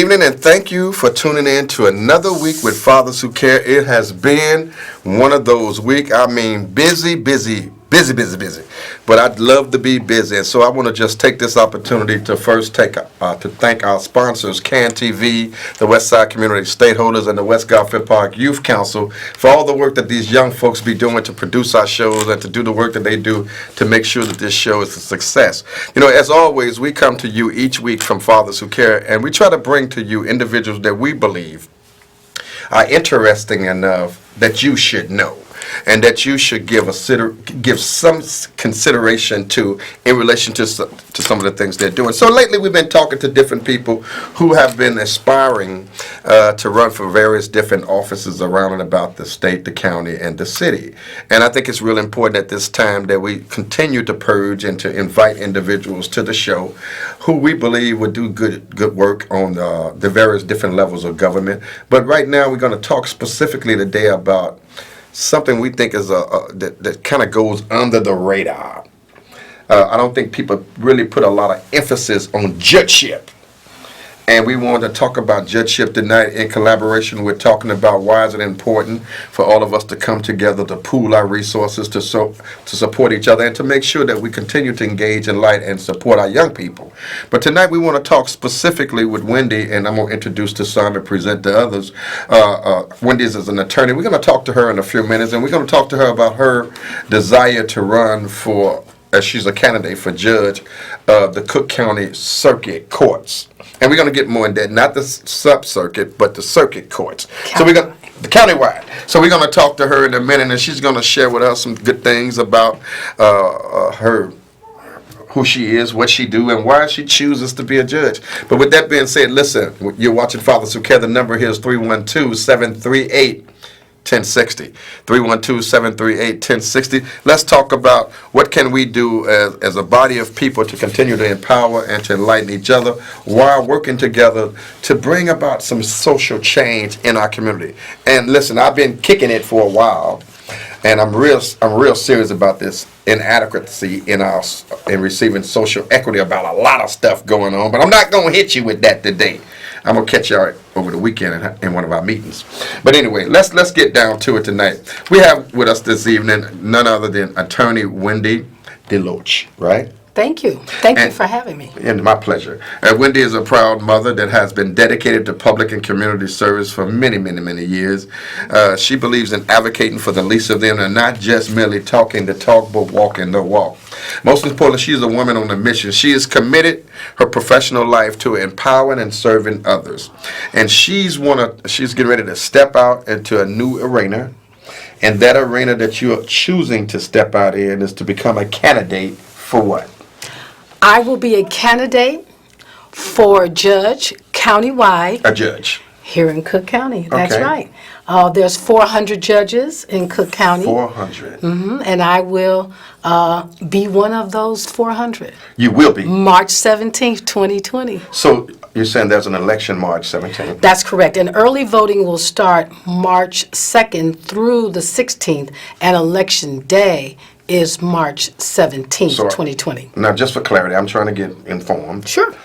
evening, and thank you for tuning in to another week with Fathers Who Care. It has been one of those weeks, I mean, busy. But I'd love to be busy, and so I want to just take this opportunity to first to thank our sponsors, CAN TV, the Westside Community Stakeholders, and the West Garfield Park Youth Council for all the work that these young folks be doing to produce our shows and to do the work that they do to make sure that this show is a success. You know, as always, we come to you each week from Fathers Who Care, and we try to bring to you individuals that we believe are interesting enough that you should know, and that you should give some consideration to in relation to some of the things they're doing. So lately we've been talking to different people who have been aspiring to run for various different offices around and about the state, the county, and the city. And I think it's real important at this time that we continue to purge and to invite individuals to the show who we believe would do good work on the various different levels of government. But right now we're going to talk specifically today about something we think is that kind of goes under the radar. I don't think people really put a lot of emphasis on judgeship. And we want to talk about judgeship tonight in collaboration. We're talking about why is it important for all of us to come together to pool our resources to support each other and to make sure that we continue to engage in light and support our young people. But tonight we want to talk specifically with Wendy, and I'm going to introduce to some and present to others. Wendy is an attorney. We're going to talk to her in a few minutes, and we're going to talk to her about her desire to run for, as she's a candidate for judge of the Cook County Circuit Courts. And we're going to get more in that, not the sub-circuit, but the circuit courts. So we're going the countywide. So we're going to talk to her in a minute, and she's going to share with us some good things about her, who she is, what she do, and why she chooses to be a judge. But with that being said, listen, you're watching Fathers Who Care. The number here is 312-738-1060. 312-738-1060. Let's talk about what can we do as a body of people to continue to empower and to enlighten each other while working together to bring about some social change in our community. And listen, I've been kicking it for a while, and I'm real serious about this inadequacy in receiving social equity about a lot of stuff going on. But I'm not going to hit you with that today. I'm going to catch y'all over the weekend in one of our meetings. But anyway, let's get down to it tonight. We have with us this evening none other than attorney Wendy Delouch, right? Thank you. Thank you for having me. And my pleasure. Wendy is a proud mother that has been dedicated to public and community service for many years. She believes in advocating for the least of them and not just merely talking the talk, but walking the walk. Most importantly, she's a woman on a mission. She has committed her professional life to empowering and serving others. And she's getting ready to step out into a new arena. And that arena that you are choosing to step out in is to become a candidate for what? I will be a candidate for judge countywide. A judge. Here in Cook County. That's Okay. right. There's 400 judges in Cook County. 400. And I will be one of those 400. You will be. March 17th, 2020. So you're saying there's an election March 17th? That's correct. And early voting will start March 2nd through the 16th, and election day is March 17th, 2020. Now, just for clarity, I'm trying to get informed. Sure. You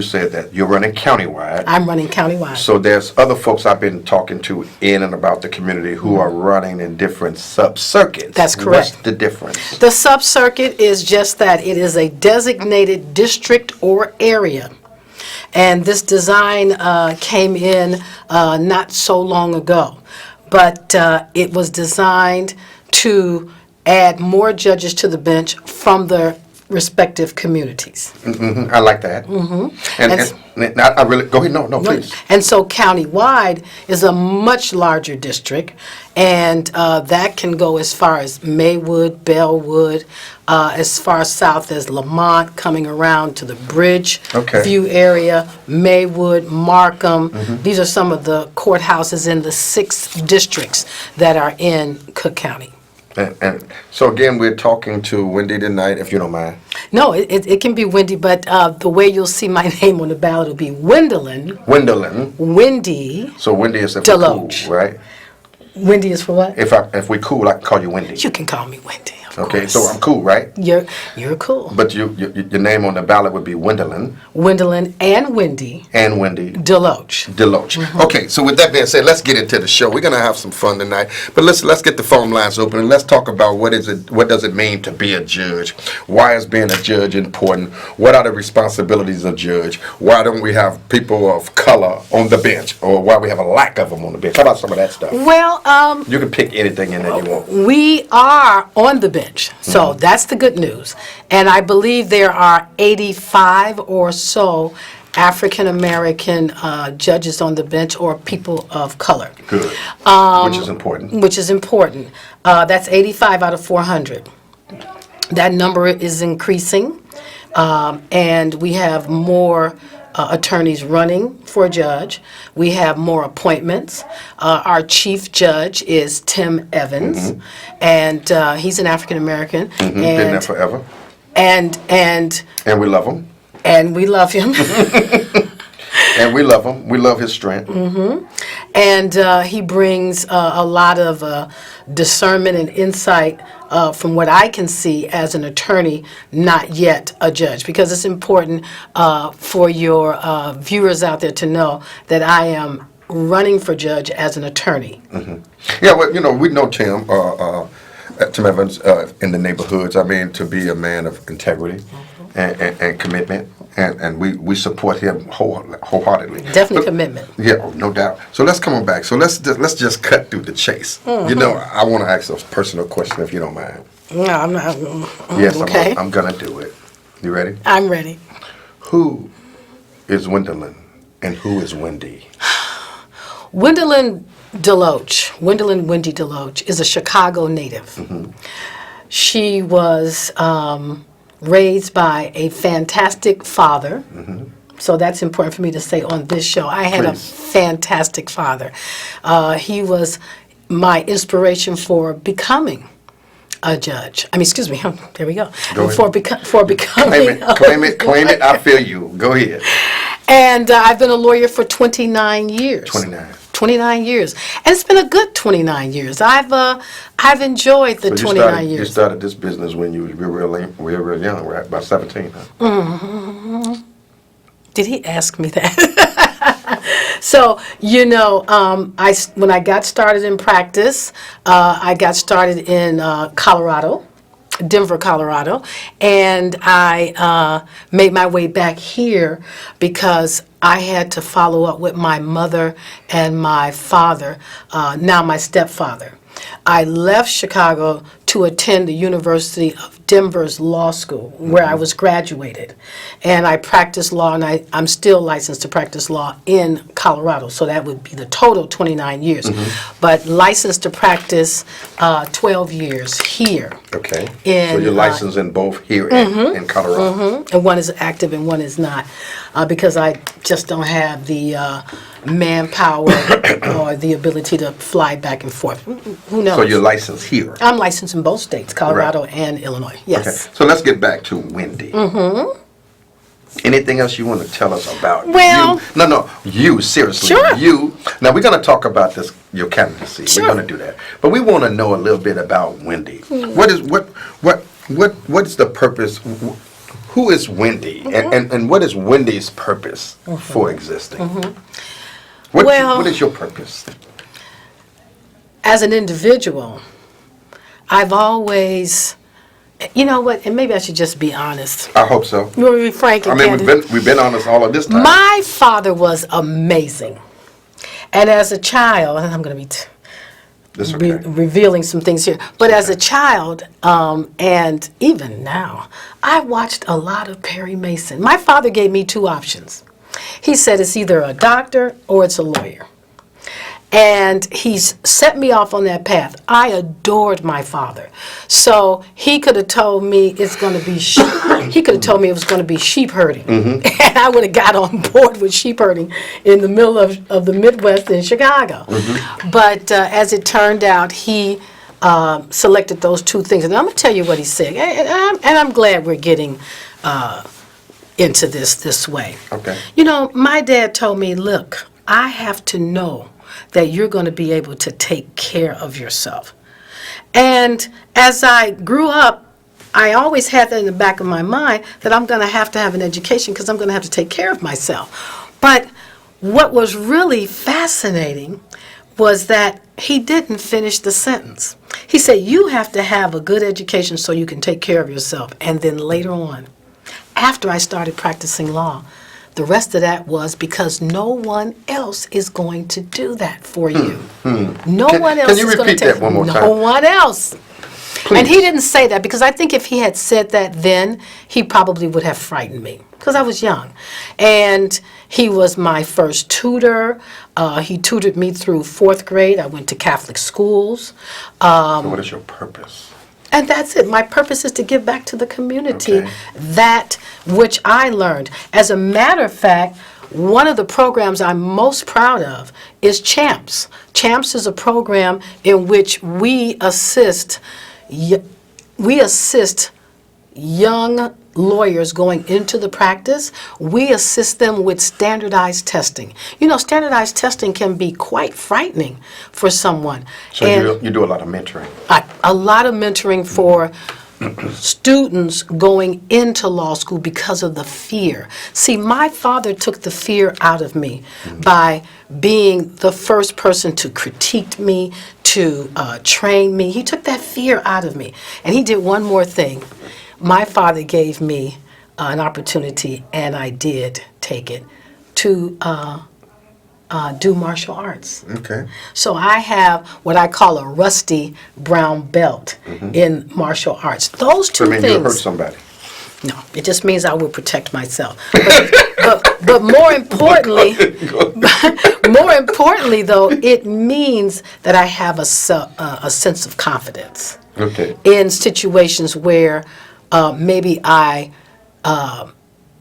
said that you're running countywide. I'm running countywide. So there's other folks I've been talking to in and about the community who are running in different sub-circuits. That's correct. What's the difference? The sub-circuit is just that. It is a designated district or area. And this design came in not so long ago. But it was designed to add more judges to the bench from their respective communities. Mm-hmm. I like that. Mm-hmm. And I really go ahead. No, please. And so countywide is a much larger district, and that can go as far as Maywood, Bellwood, as far south as Lamont, coming around to the Bridge View area, Maywood, Markham. Mm-hmm. These are some of the courthouses in the 6 districts that are in Cook County. And so again, we're talking to Wendy tonight, if you don't mind. No, it can be Wendy, but the way you'll see my name on the ballot will be Wendy. So Wendy is if Delouch. we're cool, right? Wendy is for what? If we cool, I can call you Wendy. You can call me Wendy. of Okay, course. so I'm cool, right? You're cool. But your name on the ballot would be Wendelin Wendelin and Wendy and Wendy Delouch. Delouch. Okay, so with that being said, let's get into the show. We're gonna have some fun tonight, but let's get the phone lines open and let's talk about what does it mean to be a judge? Why is being a judge important? What are the responsibilities of a judge? Why don't we have people of color on the bench, or why we have a lack of them on the bench? How about some of that stuff? Well, You can pick anything in that you want. we are on the bench, so that's the good news. And I believe there are 85 or so African American judges on the bench, or people of color. Good, which is important. Which is important. That's 85 out of 400. That number is increasing, and we have more attorneys running for judge. We have more appointments. Our chief judge is Tim Evans, and he's an African American. Been there forever, and and we love him. and we love him. And we love him. We love his strength. And he brings a lot of discernment and insight from what I can see as an attorney, not yet a judge, because it's important for your viewers out there to know that I am running for judge as an attorney. Yeah, well, we know Tim, Tim Evans in the neighborhoods. I mean, to be a man of integrity and commitment. And we support him wholeheartedly. Definitely commitment. Yeah, oh, no doubt. So let's come on back. So let's just cut through the chase. I want to ask a personal question, if you don't mind. No, I'm not. Yes, Okay. I'm gonna do it. You ready? I'm ready. Who is Wendelin and who is Wendy? Wendelin Wendy Delouch, is a Chicago native. She was raised by a fantastic father. So that's important for me to say on this show. I had a fantastic father. He was my inspiration for becoming a judge. I mean, excuse me. There we go. Go For becoming. Claim it. I feel you. Go ahead. And I've been a lawyer for 29 years. 29 years. And it's been a good 29 years. I've enjoyed the 29 years. You started this business when you were real young, right? About 17, huh? Did he ask me that? So, when I got started in practice, I got started in Colorado. Denver, Colorado, and I made my way back here because I had to follow up with my mother and my father, now my stepfather. I left Chicago to attend the University of Denver's law school, where I was graduated. And I practiced law, and I'm still licensed to practice law in Colorado, so that would be the total 29 years. But licensed to practice 12 years here. Okay. So you're licensed in both here and in Colorado. And one is active and one is not, because I just don't have the manpower or the ability to fly back and forth. Who knows? So you're licensed here. I'm licensed in both states, Colorado and Illinois. Yes. Okay. So let's get back to Wendy. Anything else you want to tell us about Well- you? No, you, seriously. Sure. You. Now, we're going to talk about your candidacy. Sure. We're going to do that. But we want to know a little bit about Wendy. What is the purpose? Who is Wendy? And what is Wendy's purpose for existing? What is your purpose? As an individual, I've always, you know what, and maybe I should just be honest. I hope so. You want me to be frank and candid? we've been honest all of this time. My father was amazing. And as a child, and I'm going to be That's okay. revealing some things here, but as a child, and even now, I watched a lot of Perry Mason. My father gave me two options. He said it's either a doctor or it's a lawyer. And he's set me off on that path. I adored my father. So he could have told me it's going to be he could have told me it was going to be sheep herding. And I would have got on board with sheep herding in the middle of the Midwest in Chicago. But as it turned out, he selected those two things. And I'm going to tell you what he said. And I'm glad we're getting into this way. Okay. My dad told me, look, I have to know that you're going to be able to take care of yourself. And as I grew up, I always had that in the back of my mind that I'm going to have an education because I'm going to have to take care of myself. But what was really fascinating was that he didn't finish the sentence. He said, you have to have a good education so you can take care of yourself. And then later on, after I started practicing law, the rest of that was because no one else is going to do that for you. No one else is going to take it. Can you repeat that one more time? No one else. Please. And he didn't say that because I think if he had said that then, he probably would have frightened me because I was young. And he was my first tutor. He tutored me through 4th grade. I went to Catholic schools. So what is your purpose? And that's it. My purpose is to give back to the community Okay. that which I learned. As a matter of fact, one of the programs I'm most proud of is CHAMPS. CHAMPS is a program in which we assist young lawyers going into the practice. We assist them with standardized testing. You know, standardized testing can be quite frightening for someone. So you do a lot of mentoring. A lot of mentoring for students going into law school because of the fear. See, my father took the fear out of me by being the first person to critique me, to train me. He took that fear out of me. And he did one more thing. My father gave me an opportunity, and I did take it, to do martial arts. Okay. So I have what I call a rusty brown belt in martial arts. Those two I mean, things. you'll hurt somebody. No, it just means I will protect myself. But more importantly, though, it means that I have a sense of confidence. Okay. In situations where maybe I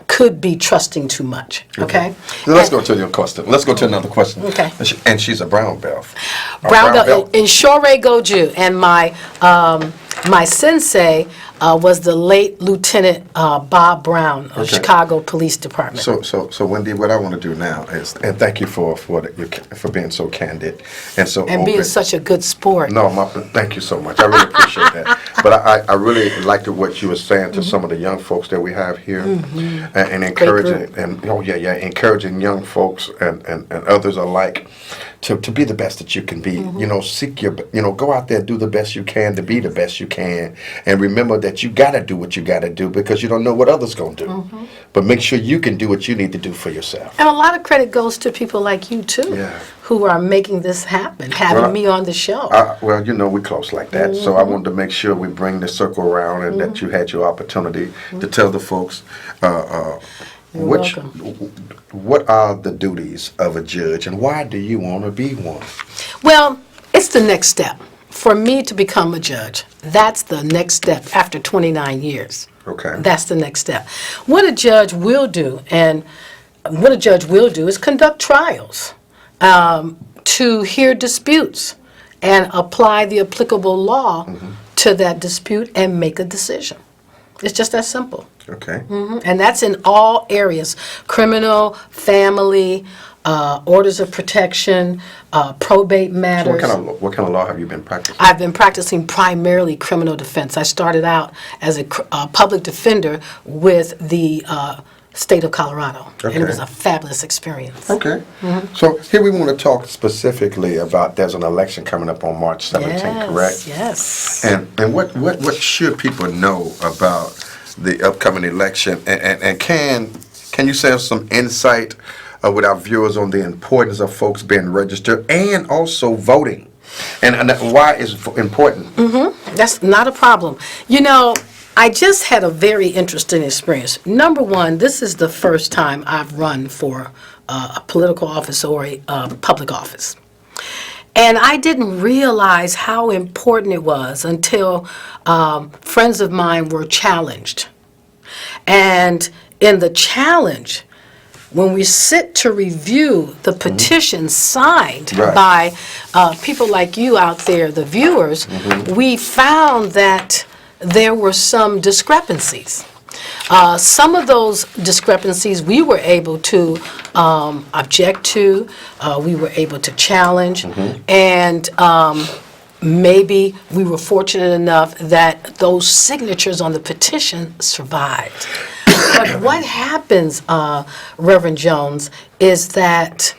could be trusting too much. Okay. So let's go to your question. Let's go to another question. Okay. And she's a brown belt. Brown belt in Shorei Goju, and my sensei was the late Lieutenant Bob Brown of Okay. Chicago Police Department. So Wendy, what I want to do now is, and thank you for being so candid and so and open. being such a good sport. No, thank you so much. I really appreciate that. But I really liked what you were saying to some of the young folks that we have here, and encouraging encouraging young folks and others alike to be the best that you can be. You know, seek go out there, do the best you can to be the best you can, and remember that you got to do what you got to do because you don't know what others gonna do. But make sure you can do what you need to do for yourself. And a lot of credit goes to people like you too, who are making this happen, having me on the show. Well, you know, we're close like that. So I wanted to make sure we bring the circle around and that you had your opportunity to tell the folks what are the duties of a judge and why do you want to be one? Well, it's the next step. For me to become a judge, that's the next step after 29 years. Okay. That's the next step. What a judge will do is conduct trials, to hear disputes and apply the applicable law to that dispute and make a decision. It's just that simple. Okay. And that's in all areas: criminal, family, orders of protection, probate matters. So what kind of law have you been practicing? I've been practicing primarily criminal defense. I started out as a public defender with the state of Colorado, and it was a fabulous experience. Okay. So here we want to talk specifically about there's an election coming up on March 17th, correct? Yes. And what should people know about the upcoming election? And can you share some insight with our viewers on the importance of folks being registered and also voting, and why it's important? That's not a problem. You know, I just had a very interesting experience. Number one, this is the first time I've run for a political office or a public office. And I didn't realize how important it was until friends of mine were challenged. And in the challenge, when we sit to review the petition signed by people like you out there, the viewers, we found that there were some discrepancies. Some of those discrepancies we were able to object to, we were able to challenge, and maybe we were fortunate enough that those signatures on the petition survived. But what happens, Reverend Jones, is that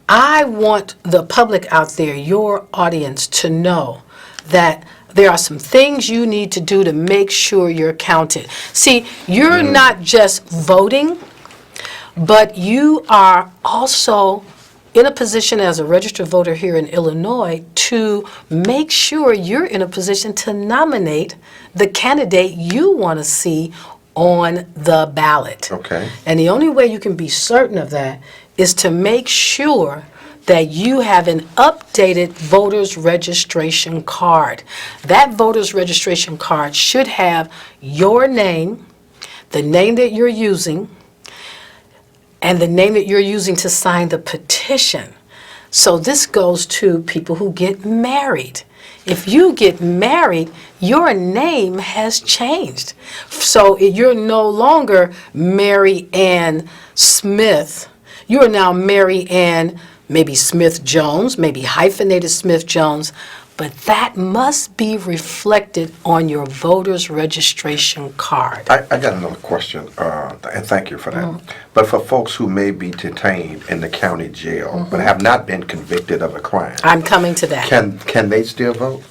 I want the public out there, your audience, to know that there are some things you need to do to make sure you're counted. See, you're not just voting, but you are also in a position as a registered voter here in Illinois to make sure you're in a position to nominate the candidate you want to see on the ballot. Okay. And the only way you can be certain of that is to make sure that you have an updated voter's registration card. That voter's registration card should have your name, the name that you're using, and the name that you're using to sign the petition. So this goes to people who get married. If you get married, your name has changed. So you're no longer Mary Ann Smith. You are now Mary Ann, maybe Smith Jones, maybe hyphenated Smith Jones, but that must be reflected on your voter's registration card. I got another question, and thank you for that. But for folks who may be detained in the county jail but have not been convicted of a crime, I'm coming to that. can they still vote?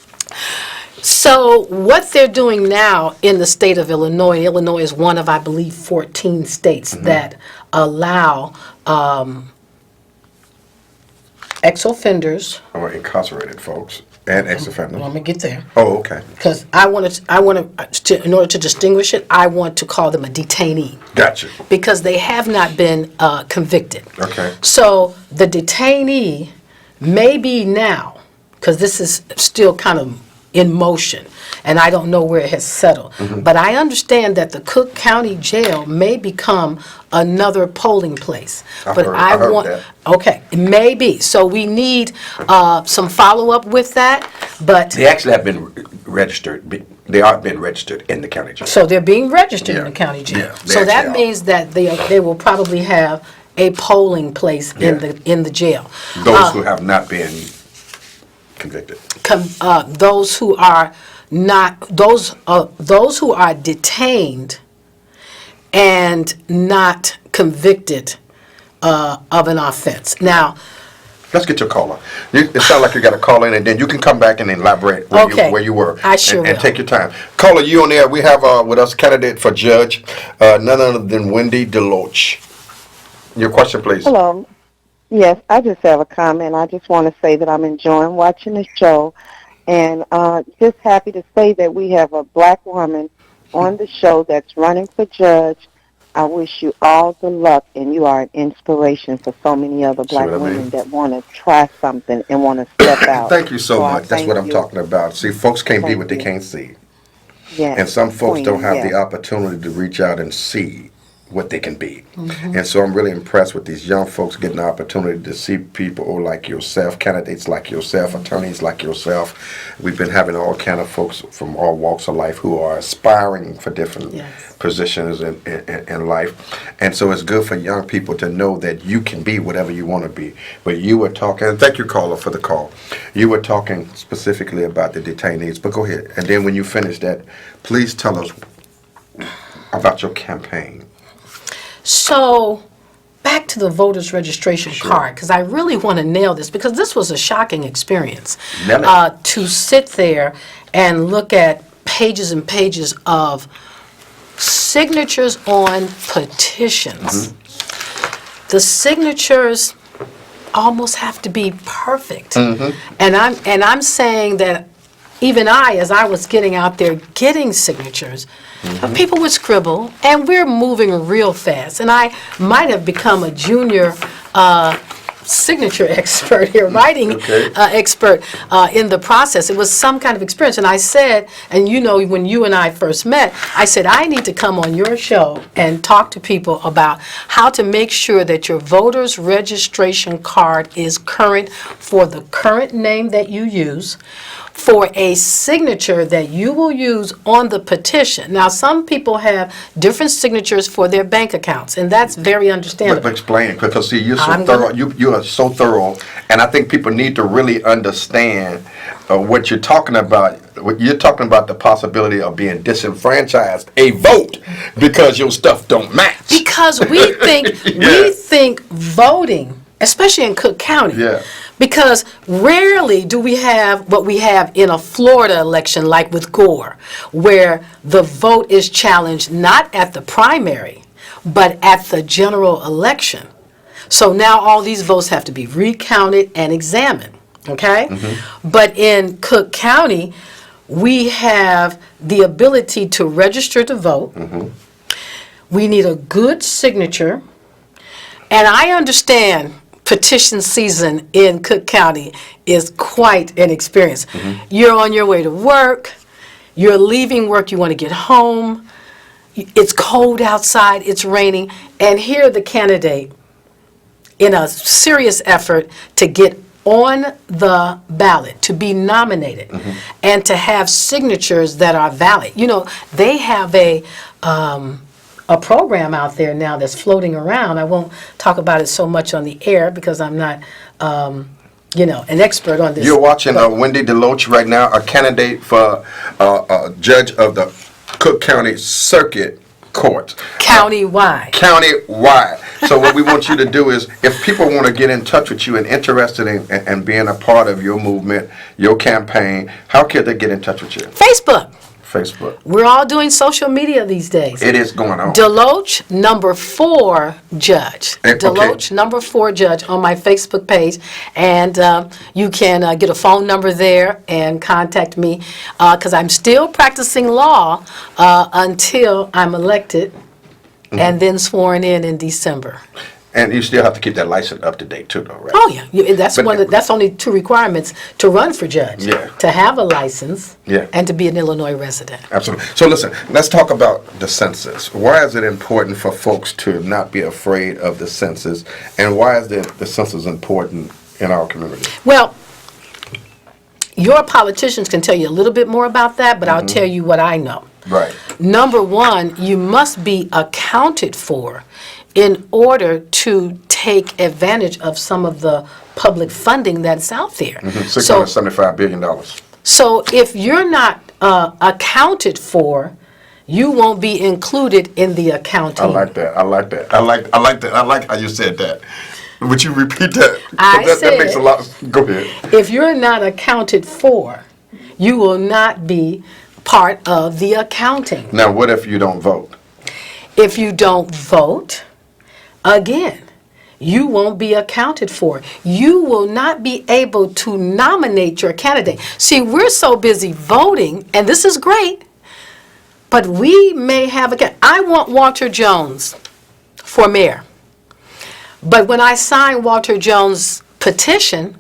So what they're doing now in the state of Illinois, Illinois is one of, I believe, 14 states that allow ex-offenders. Or incarcerated folks and ex-offenders? Let me get there. Oh, okay. Because in order to distinguish it, I want to call them a detainee. Gotcha. Because they have not been convicted. Okay. So the detainee may be now, because this is still kind of in motion, and I don't know where it has settled. But I understand that the Cook County Jail may become another polling place. I heard that. Okay, it may be. So we need some follow-up with that, but... They actually have been registered. They are been registered in the county jail. So they're being registered in Yeah. the county jail. Yeah, they So that actually are. means that they will probably have a polling place in the jail. Those who have not been convicted. Those who are not, those who are detained and not convicted of an offense. Now, Let's get your caller. It sounds like you got a call in, and then you can come back and elaborate where you were. I sure and will. take your time. Caller, you on there. We have with us candidate for judge, none other than Wendy Delouch. Your question, please. Hello. Yes, I just have a comment. I just want to say that I'm enjoying watching the show, and just happy to say that we have a black woman on the show that's running for judge. I wish you all the luck, and you are an inspiration for so many other black women that want to try something and want to step out. Thank you so much. That's thank what I'm you. talking about. See, folks can't be Thank what they you. can't see. Yes. And some folks don't have yes. the opportunity to reach out and see what they can be. And so I'm really impressed with these young folks getting the opportunity to see people like yourself, candidates like yourself, attorneys like yourself. We've been having all kind of folks from all walks of life who are aspiring for different positions in life. And so it's good for young people to know that you can be whatever you want to be. But you were talking, and thank you, caller, for the call. You were talking specifically about the detainees, but go ahead. And then when you finish that, please tell us about your campaign. so back to the voter's registration card, because I really want to nail this, because this was a shocking experience. Nail it. To sit there and look at pages and pages of signatures on petitions. The signatures almost have to be perfect. And I'm saying that even as I was getting out there getting signatures, people would scribble, and we're moving real fast. And I might have become a junior signature expert here, writing expert in the process. It was some kind of experience. And I said, and you know, when you and I first met, I said, I need to come on your show and talk to people about how to make sure that your voter's registration card is current for the current name that you use, for a signature that you will use on the petition. Now, some people have different signatures for their bank accounts, and that's very understandable. But explain, because see, you're so I'm thorough. You are so thorough, and I think people need to really understand what you're talking about, the possibility of being disenfranchised a vote because your stuff don't match. Because we think voting, especially in Cook County. Yeah. Because rarely do we have what we have in a Florida election, like with Gore, where the vote is challenged not at the primary, but at the general election. So now all these votes have to be recounted and examined, okay? But in Cook County, we have the ability to register to vote. We need a good signature. And I understand petition season in Cook County is quite an experience. You're on your way to work, you're leaving work, you want to get home, it's cold outside, it's raining, and here the candidate, in a serious effort to get on the ballot, to be nominated, and to have signatures that are valid. You know, they have a program out there now that's floating around. I won't talk about it so much on the air because I'm not, an expert on this. You're watching Wendy Delouch right now, a candidate for judge of the Cook County Circuit Court. County-wide. County-wide. So what we want you to do is, if people want to get in touch with you and interested in being a part of your movement, your campaign, how can they get in touch with you? Facebook. Facebook. We're all doing social media these days. It is going on. Delouch #4 Judge. Okay. Delouch #4 Judge on my Facebook page. And you can get a phone number there and contact me because I'm still practicing law until I'm elected and then sworn in December. And you still have to keep that license up to date too, though, right? Oh yeah, that's But- that's only 2 requirements to run for judge. Yeah. To have a license. Yeah. And to be an Illinois resident. Absolutely. So listen, let's talk about the census. Why is it important for folks to not be afraid of the census, and why is the census important in our community? Well, your politicians can tell you a little bit more about that, but I'll tell you what I know. Right. Number one, you must be accounted for in order to take advantage of some of the public funding that's out there. $675 billion. So if you're not accounted for, you won't be included in the accounting. I like that. I like that. I like that. I like how you said that. Would you repeat that? That makes a lot. Go ahead. If you're not accounted for, you will not be part of the accounting. Now, what if you don't vote? If you don't vote, again, you won't be accounted for. You will not be able to nominate your candidate. See, we're so busy voting, and this is great, but we may have I want Walter Jones for mayor. But when I sign Walter Jones' petition,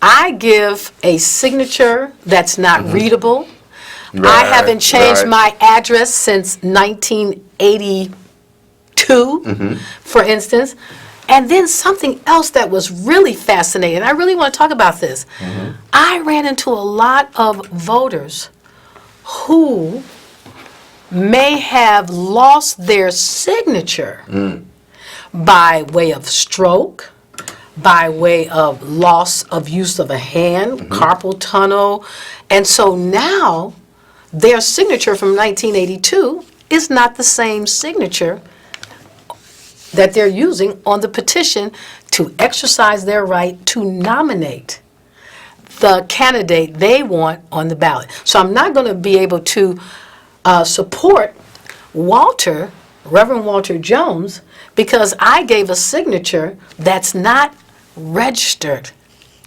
I give a signature that's not readable. I haven't changed my address since 1982, for instance. And then something else that was really fascinating, I really want to talk about this. I ran into a lot of voters who may have lost their signature by way of stroke, by way of loss of use of a hand, carpal tunnel. And so now their signature from 1982 is not the same signature that they're using on the petition to exercise their right to nominate the candidate they want on the ballot. So I'm not going to be able to support Reverend Walter Jones, because I gave a signature that's not registered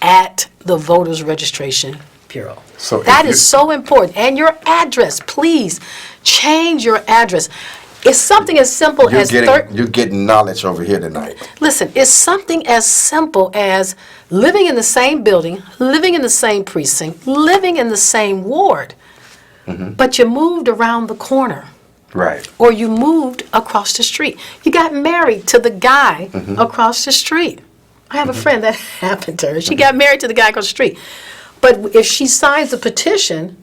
at the Voters Registration Bureau. So that is so important. And your address, please change your address. It's something as simple as... You're getting knowledge over here tonight. Listen, it's something as simple as living in the same building, living in the same precinct, living in the same ward, but you moved around the corner. Right. Or you moved across the street. You got married to the guy across the street. I have a friend that happened to her. She got married to the guy across the street. But if she signs a petition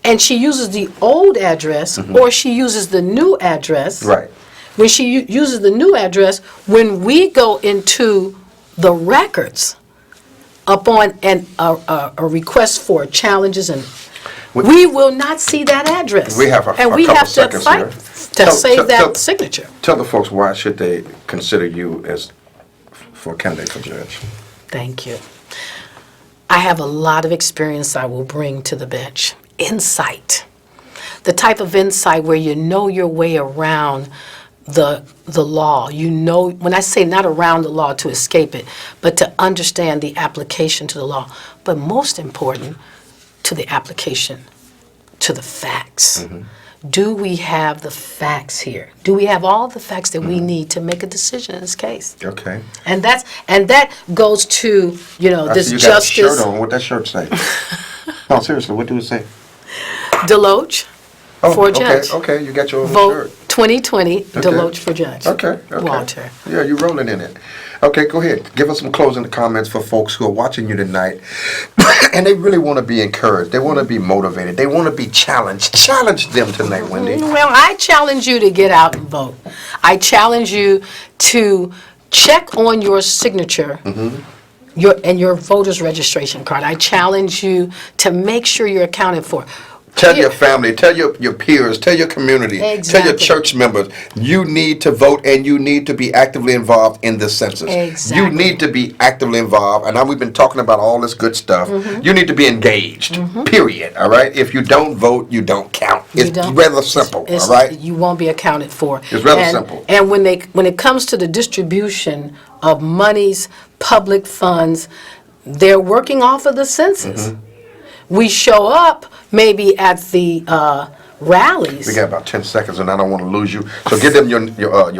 and she uses the old address or she uses the new address, Right. when she uses the new address, when we go into the records upon a request for challenges, and we will not see that address. We have a and we couple have to seconds fight here. to save that signature. Tell the folks, why should they consider you as for candidate for judge? Thank you. I have a lot of experience I will bring to the bench. Insight. The type of insight where you know your way around the law. You know, when I say not around the law to escape it, but to understand the application to the law. But most important, to the application to the facts. Do we have the facts here? Do we have all the facts that we need to make a decision in this case? Okay. And that goes to, I this see you got a justice. shirt on. What that shirt say? No, seriously, what do it say? Delouch for okay, judge. Okay, you got your own Vote shirt. 2020, Delouch for judge. Okay. Walter. Yeah, you're rolling in it. Okay, go ahead. Give us some closing comments for folks who are watching you tonight, and they really want to be encouraged. They want to be motivated. They want to be challenged. Challenge them tonight, Wendy. Well, I challenge you to get out and vote. I challenge you to check on your signature. Your voter's registration card. I challenge you to make sure you're accounted for. Tell your family, tell your peers, tell your community, tell your Exactly. church members, you need to vote and you need to be actively involved in this census. Exactly. You need to be actively involved, and now we've been talking about all this good stuff. You need to be engaged, period, all right? If you don't vote, you don't count. You It's don't- rather simple, It's- all right? You won't be accounted for. It's rather simple. And when it comes to the distribution of monies, public funds, they're working off of the census. We show up maybe at the rallies. We got about 10 seconds, and I don't want to lose you. So give them your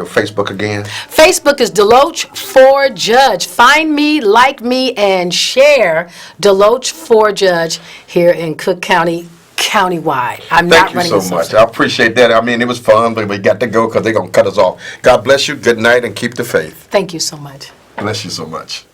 Facebook again. Facebook is Delouch for Judge. Find me, like me, and share Delouch for Judge here in Cook County, countywide. I'm not Thank you running so this much. myself. I appreciate that. I mean, it was fun, but we got to go because they're going to cut us off. God bless you. Good night, and keep the faith. Thank you so much. Bless you so much.